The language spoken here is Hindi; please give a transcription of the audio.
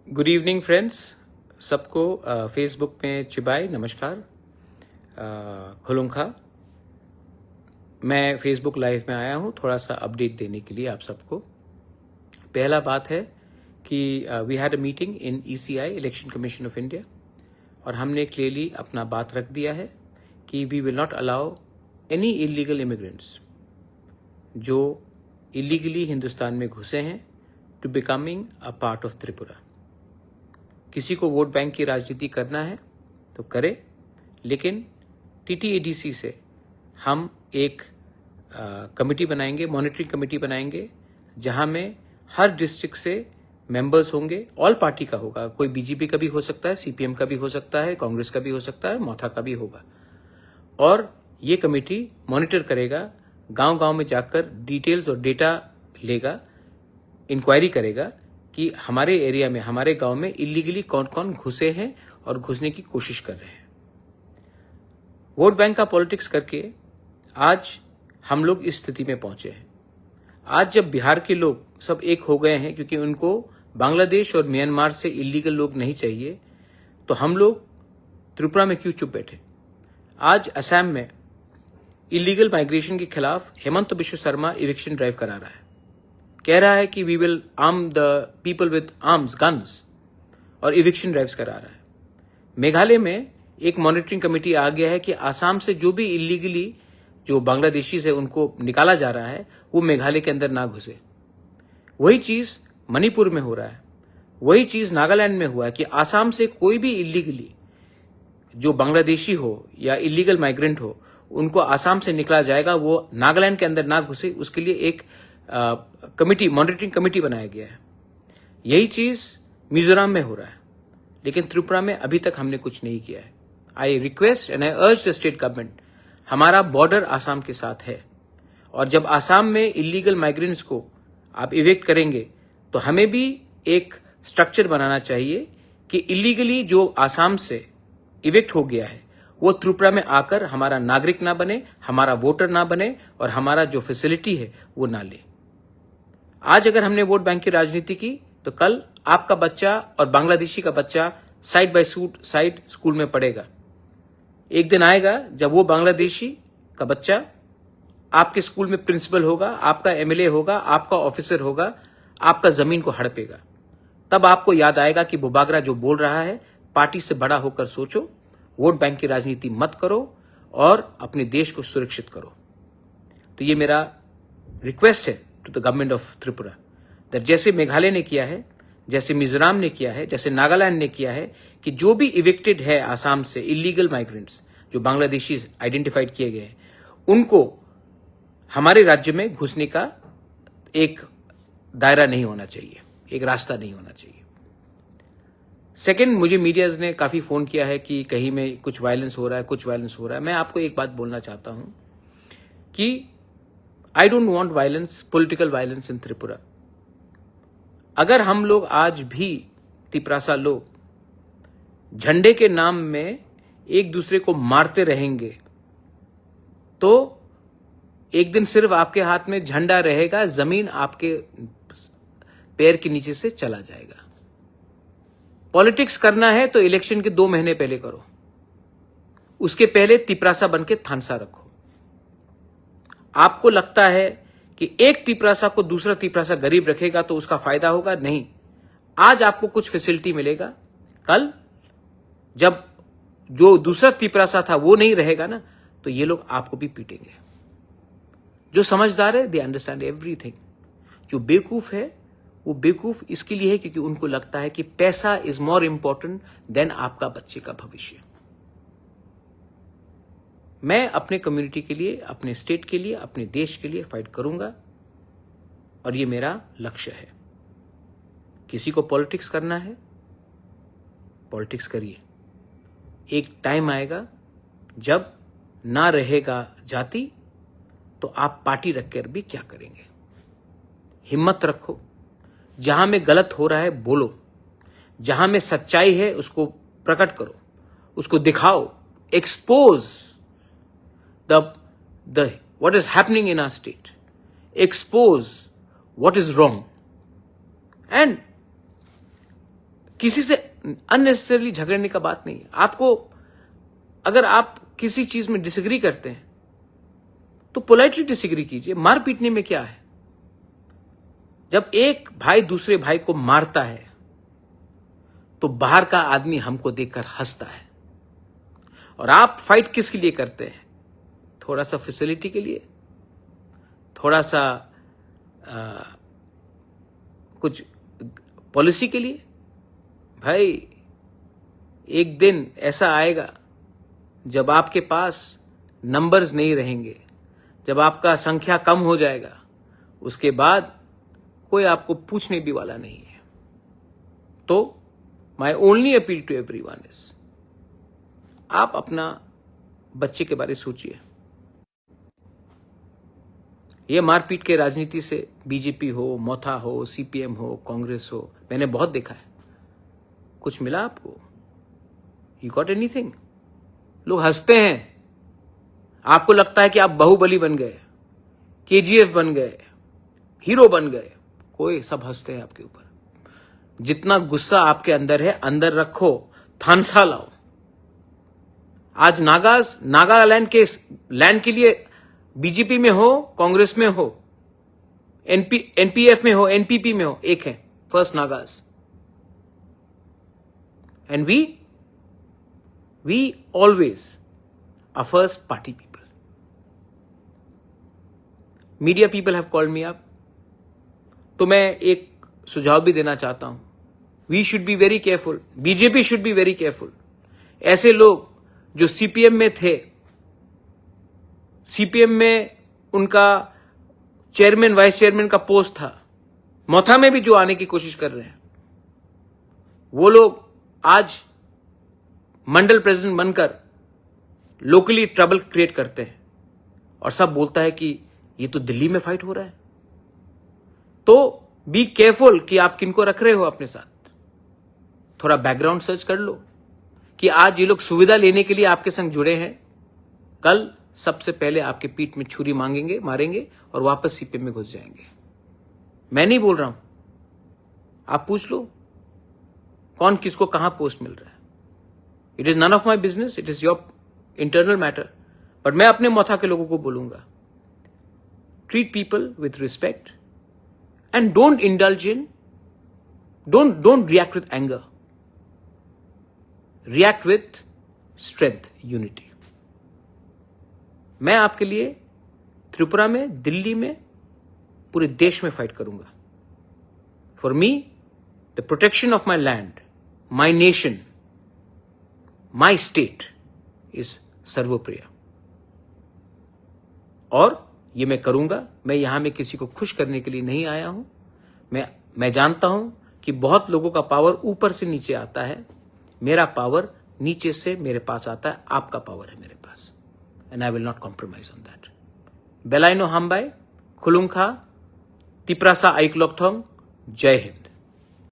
गुड इवनिंग फ्रेंड्स, सबको फेसबुक में चिबाई नमस्कार। खुलुंखा। मैं फेसबुक लाइव में आया हूँ थोड़ा सा अपडेट देने के लिए आप सबको। पहला बात है कि we had a meeting in ECI election commission of India और हमने क्लियरली अपना बात रख दिया है कि we will not allow any illegal immigrants जो इलीगली हिंदुस्तान में घुसे हैं to becoming a part of Tripura. किसी को वोट बैंक की राजनीति करना है तो करे, लेकिन TTADC से हम एक कमेटी बनाएंगे, मॉनिटरिंग कमेटी बनाएंगे, जहां में हर डिस्ट्रिक्ट से मेंबर्स होंगे। ऑल पार्टी का होगा, कोई बीजेपी का भी हो सकता है, CPM का भी हो सकता है, कांग्रेस का भी हो सकता है, मौथा का भी होगा। और ये कमेटी मॉनिटर करेगा, गांव-गांव में जाकर डिटेल्स और डेटा लेगा, इंक्वायरी करेगा कि हमारे एरिया में, हमारे गांव में इलीगली कौन कौन घुसे हैं और घुसने की कोशिश कर रहे हैं। वोट बैंक का पॉलिटिक्स करके आज हम लोग इस स्थिति में पहुंचे हैं। आज जब बिहार के लोग सब एक हो गए हैं क्योंकि उनको बांग्लादेश और म्यांमार से इलीगल लोग नहीं चाहिए, तो हम लोग त्रिपुरा में क्यों चुप बैठे। आज असम में इलीगल माइग्रेशन के खिलाफ हेमंत बिश्व शर्मा इविक्शन ड्राइव करा रहा है, कह रहा है कि we will arm the people with arms, guns, और इविक्शन ड्राइव्स करा रहा है। मेघालय में एक मॉनिटरिंग कमेटी आ गया है कि आसाम से जो भी इलीगली जो बांग्लादेशी है उनको निकाला जा रहा है वो मेघालय के अंदर ना घुसे। वही चीज मणिपुर में हो रहा है, वही चीज नागालैंड में हुआ है कि आसाम से कोई भी इलीगली जो बांग्लादेशी हो या इलीगल माइग्रेंट हो उनको आसाम से निकला जाएगा, वो नागालैंड के अंदर ना घुसे, उसके लिए एक कमिटी, मॉनिटरिंग कमिटी बनाया गया है। यही चीज मिजोरम में हो रहा है, लेकिन त्रिपुरा में अभी तक हमने कुछ नहीं किया है। आई रिक्वेस्ट एंड आई अर्ज द स्टेट गवर्नमेंट, हमारा बॉर्डर आसाम के साथ है और जब आसाम में इलीगल माइग्रेंट्स को आप इवेक्ट करेंगे तो हमें भी एक स्ट्रक्चर बनाना चाहिए कि इलीगली जो आसाम से इवेक्ट हो गया है वो त्रिपुरा में आकर हमारा नागरिक ना बने, हमारा वोटर ना बने और हमारा जो फैसिलिटी है वो ना ले। आज अगर हमने वोट बैंक की राजनीति की तो कल आपका बच्चा और बांग्लादेशी का बच्चा साइड बाय साइड स्कूल में पढ़ेगा। एक दिन आएगा जब वो बांग्लादेशी का बच्चा आपके स्कूल में प्रिंसिपल होगा, आपका MLA होगा, आपका ऑफिसर होगा, आपका जमीन को हड़पेगा। तब आपको याद आएगा कि बुबागरा जो बोल रहा है, पार्टी से बड़ा होकर सोचो, वोट बैंक की राजनीति मत करो और अपने देश को सुरक्षित करो। तो ये मेरा रिक्वेस्ट है to the government of Tripura, that जैसे मेघालय ने किया है, जैसे मिजोरम ने किया है, जैसे नागालैंड ने किया है, कि जो भी इविक्टेड है आसाम से इलीगल माइग्रेंट्स जो बांग्लादेशी आइडेंटिफाइड किए गए हैं, उनको हमारे राज्य में घुसने का एक दायरा नहीं होना चाहिए, एक रास्ता नहीं होना चाहिए। सेकेंड, मुझे मीडियाज ने काफी फोन किया है कि कहीं में कुछ वायलेंस हो रहा है, कुछ वायलेंस हो रहा है। मैं आपको एक बात बोलना चाहता हूं कि I don't want violence, political violence in Tripura. अगर हम लोग आज भी तिपरासा लोग झंडे के नाम में एक दूसरे को मारते रहेंगे तो एक दिन सिर्फ आपके हाथ में झंडा रहेगा, जमीन आपके पैर के नीचे से चला जाएगा। पॉलिटिक्स करना है तो इलेक्शन के 2 महीने पहले करो, उसके पहले तिपरासा बन के थानसा रखो। आपको लगता है कि एक तिपरासा को दूसरा तिपरासा गरीब रखेगा तो उसका फायदा होगा? नहीं। आज आपको कुछ फैसिलिटी मिलेगा, कल जब जो दूसरा तिपरासा था वो नहीं रहेगा ना, तो ये लोग आपको भी पीटेंगे। जो समझदार है दे अंडरस्टैंड एवरीथिंग। जो बेवकूफ है वो बेवकूफ इसके लिए है क्योंकि उनको लगता है कि पैसा इज मोर इंपॉर्टेंट देन आपका बच्चे का भविष्य। मैं अपने कम्युनिटी के लिए, अपने स्टेट के लिए, अपने देश के लिए फाइट करूंगा और ये मेरा लक्ष्य है। किसी को पॉलिटिक्स करना है, पॉलिटिक्स करिए। एक टाइम आएगा जब ना रहेगा जाति तो आप पार्टी रखकर भी क्या करेंगे। हिम्मत रखो, जहां में गलत हो रहा है बोलो, जहां में सच्चाई है उसको प्रकट करो, उसको दिखाओ, expose what is happening in our state, expose what is wrong and किसी से अननेसेसरली झगड़ने का बात नहीं है। आपको अगर आप किसी चीज में डिसएग्री करते हैं तो पोलाइटली डिसएग्री कीजिए। मार पीटने में क्या है? जब एक भाई दूसरे भाई को मारता है तो बाहर का आदमी हमको देखकर हंसता है। और आप फाइट किसके लिए करते हैं? थोड़ा सा फैसिलिटी के लिए, थोड़ा सा कुछ पॉलिसी के लिए। भाई एक दिन ऐसा आएगा जब आपके पास नंबर्स नहीं रहेंगे, जब आपका संख्या कम हो जाएगा, उसके बाद कोई आपको पूछने भी वाला नहीं है। तो my only appeal to everyone is, आप अपना बच्चे के बारे में सोचिए। ये मारपीट के राजनीति से बीजेपी हो, मोथा हो, सीपीएम हो, कांग्रेस हो, मैंने बहुत देखा है। कुछ मिला आपको? You got anything? लोग हंसते हैं। आपको लगता है कि आप बाहुबली बन गए, केजीएफ बन गए, हीरो बन गए। कोई सब हंसते हैं आपके ऊपर। जितना गुस्सा आपके अंदर है, अंदर रखो, थानसा लाओ। आज नागालैंड के लैंड के लिए बीजेपी में हो, कांग्रेस में हो, एनपीएफ में हो, एनपीपी में हो, एक है first Nagas. And we always are first party people. Media people have called me up, तो मैं एक सुझाव भी देना चाहता हूं। We should be very careful, BJP should be very careful. ऐसे लोग जो सीपीएम में थे, सीपीएम में उनका चेयरमैन वाइस चेयरमैन का पोस्ट था, मोथा में भी जो आने की कोशिश कर रहे हैं, वो लोग आज मंडल प्रेसिडेंट बनकर लोकली ट्रबल क्रिएट करते हैं और सब बोलता है कि ये तो दिल्ली में फाइट हो रहा है। तो बी केयरफुल कि आप किनको रख रहे हो अपने साथ। थोड़ा बैकग्राउंड सर्च कर लो कि आज ये लोग सुविधा लेने के लिए आपके संग जुड़े हैं, कल सबसे पहले आपके पीठ में छुरी मारेंगे और वापस सीपीएम में घुस जाएंगे। मैं नहीं बोल रहा हूं, आप पूछ लो कौन किसको कहां पोस्ट मिल रहा है। It is none of my business, it is your internal matter. But मैं अपने मोथा के लोगों को बोलूंगा, treat people with respect and don't indulge in, don't react with anger, react with strength, unity. मैं आपके लिए त्रिपुरा में, दिल्ली में, पूरे देश में फाइट करूंगा। For me the protection of my land, my nation, my state is सर्वोप्रिय। और ये मैं करूंगा। मैं यहां में किसी को खुश करने के लिए नहीं आया हूं। मैं जानता हूं कि बहुत लोगों का पावर ऊपर से नीचे आता है, मेरा पावर नीचे से मेरे पास आता है। आपका पावर है मेरे पास, and I will not compromise on that. Belaino Hambai, Khulungkha, Tiprasa Aiklokthong, Jai Hind.